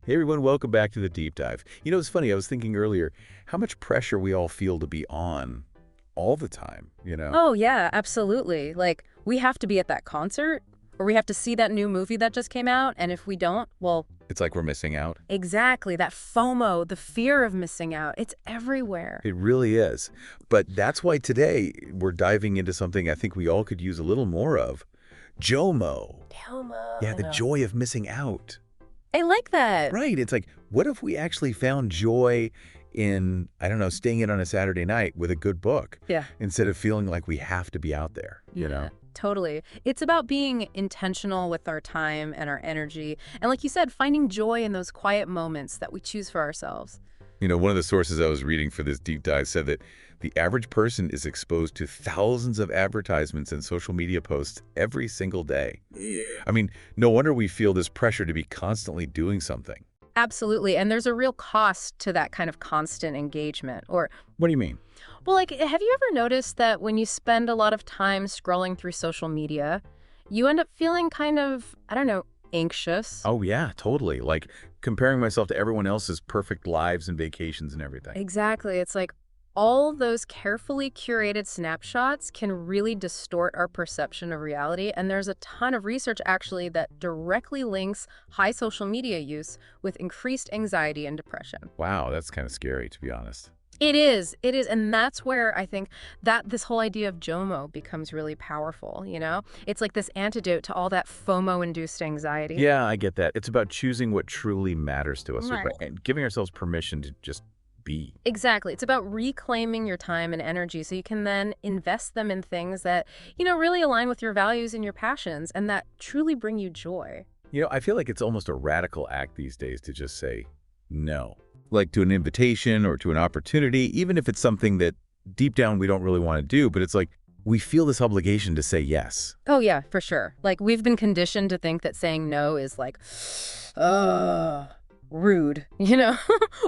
Hey everyone, welcome back to the deep dive. It's funny, I was thinking earlier how much pressure we all feel to be on all the time? Oh, yeah, absolutely. Like, we have to be at that concert, or we have to see that new movie that just came out, and if we don't, well, It's like we're missing out. exactly, that FOMO, the fear of missing out, it's everywhere. It really is. But that's why today we're diving into something I think we all could use a little more of. JOMO. FOMO, Yeah, I the know. joy of missing out. I like that. Right. It's like, what if we actually found joy in, I don't know, staying in on a Saturday night with a good book Yeah. instead of feeling like we have to be out there? Yeah, totally. It's about being intentional with our time and our energy, and like you said, finding joy in those quiet moments that we choose for ourselves. One of the sources I was reading for this deep dive said that the average person is exposed to thousands of advertisements and social media posts every single day. Yeah. I mean, no wonder we feel this pressure to be constantly doing something. Absolutely, and there's a real cost to that kind of constant engagement, or What do you mean? well, like, have you ever noticed that when you spend a lot of time scrolling through social media, you end up feeling kind of, I don't know, anxious? Oh, yeah, totally. Like comparing myself to everyone else's perfect lives and vacations and everything. Exactly. It's like all those carefully curated snapshots can really distort our perception of reality. And there's a ton of research actually that directly links high social media use with increased anxiety and depression. Wow, that's kind of scary, to be honest. It is. It is. And that's where I think that this whole idea of JOMO becomes really powerful, you know? It's like this antidote to all that FOMO-induced anxiety. Yeah, I get that. It's about choosing what truly matters to us Right. and giving ourselves permission to just be. Exactly. It's about reclaiming your time and energy so you can then invest them in things that, really align with your values and your passions and that truly bring you joy. I feel like it's almost a radical act these days to just say no. Like to an invitation or to an opportunity, even if it's something that deep down we don't really want to do, but it's like we feel this obligation to say yes. Oh, yeah, for sure. Like, we've been conditioned to think that saying no is like, rude,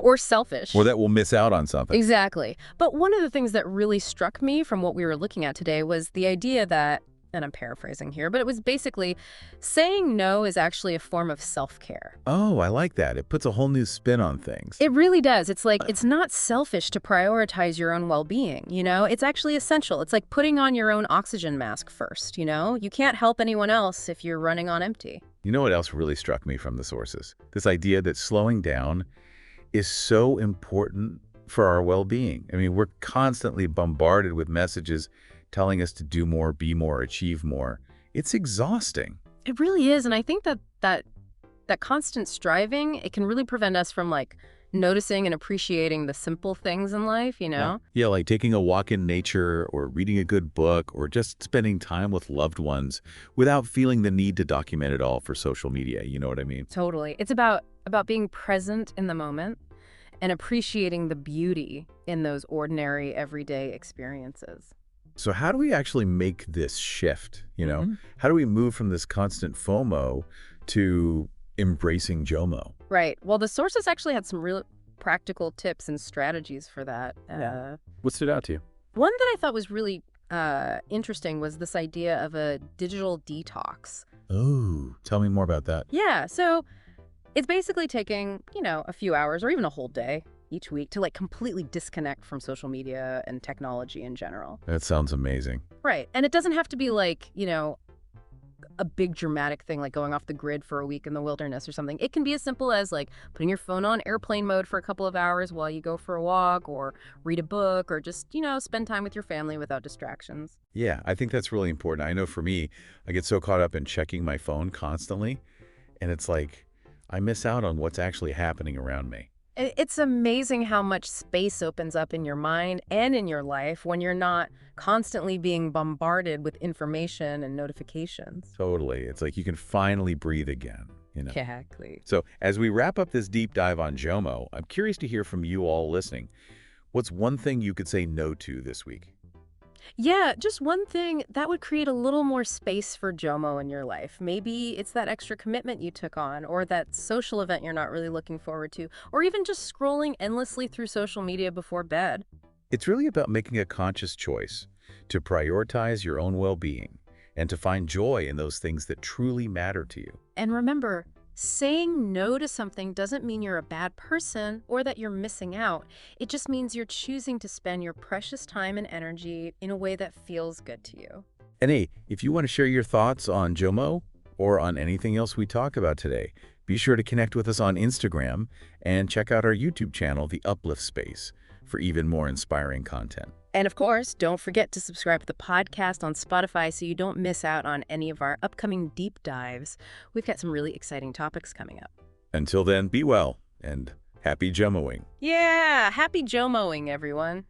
or selfish. Or that we'll miss out on something. Exactly. But one of the things that really struck me from what we were looking at today was the idea that, and I'm paraphrasing here, but it was basically saying no is actually a form of self-care. Oh, I like that. It puts a whole new spin on things. It really does. It's like, it's not selfish to prioritize your own well-being, It's actually essential. It's like putting on your own oxygen mask first, You can't help anyone else if you're running on empty. You know what else really struck me from the sources? This idea that slowing down is so important for our well-being. I mean, we're constantly bombarded with messages telling us to do more, be more, achieve more. It's exhausting. It really is, and I think that constant striving, it can really prevent us from like noticing and appreciating the simple things in life, Yeah, like taking a walk in nature or reading a good book or just spending time with loved ones without feeling the need to document it all for social media. You know what I mean? Totally. It's about being present in the moment and appreciating the beauty in those ordinary everyday experiences. So how do we actually make this shift? Mhm. How do we move from this constant FOMO to embracing JOMO? Right. Well, the sources actually had some real practical tips and strategies for that. What stood out to you? One that I thought was really interesting was this idea of a digital detox. Oh, tell me more about that. Yeah, so it's basically taking, a few hours or even a whole day each week to like completely disconnect from social media and technology in general. That sounds amazing. Right. And it doesn't have to be like, a big dramatic thing like going off the grid for a week in the wilderness or something. It can be as simple as like putting your phone on airplane mode for a couple of hours while you go for a walk or read a book or just, spend time with your family without distractions. Yeah, I think that's really important. I know for me, I get so caught up in checking my phone constantly, and it's like I miss out on what's actually happening around me. It's amazing how much space opens up in your mind and in your life when you're not constantly being bombarded with information and notifications. Totally. It's like you can finally breathe again. Exactly. So as we wrap up this deep dive on JOMO, I'm curious to hear from you all listening. What's one thing you could say no to this week? Yeah, just one thing that would create a little more space for JOMO in your life. Maybe it's that extra commitment you took on, or that social event you're not really looking forward to, or even just scrolling endlessly through social media before bed. It's really about making a conscious choice to prioritize your own well-being and to find joy in those things that truly matter to you. And remember, Saying no to something doesn't mean you're a bad person or that you're missing out. It just means you're choosing to spend your precious time and energy in a way that feels good to you. And hey, if you want to share your thoughts on JOMO or on anything else we talk about today, be sure to connect with us on Instagram and check out our YouTube channel, The Uplift Space, for even more inspiring content. And of course, don't forget to subscribe to the podcast on Spotify so you don't miss out on any of our upcoming deep dives. We've got some really exciting topics coming up. Until then, be well and happy JOMOing. Yeah, happy JOMOing, everyone.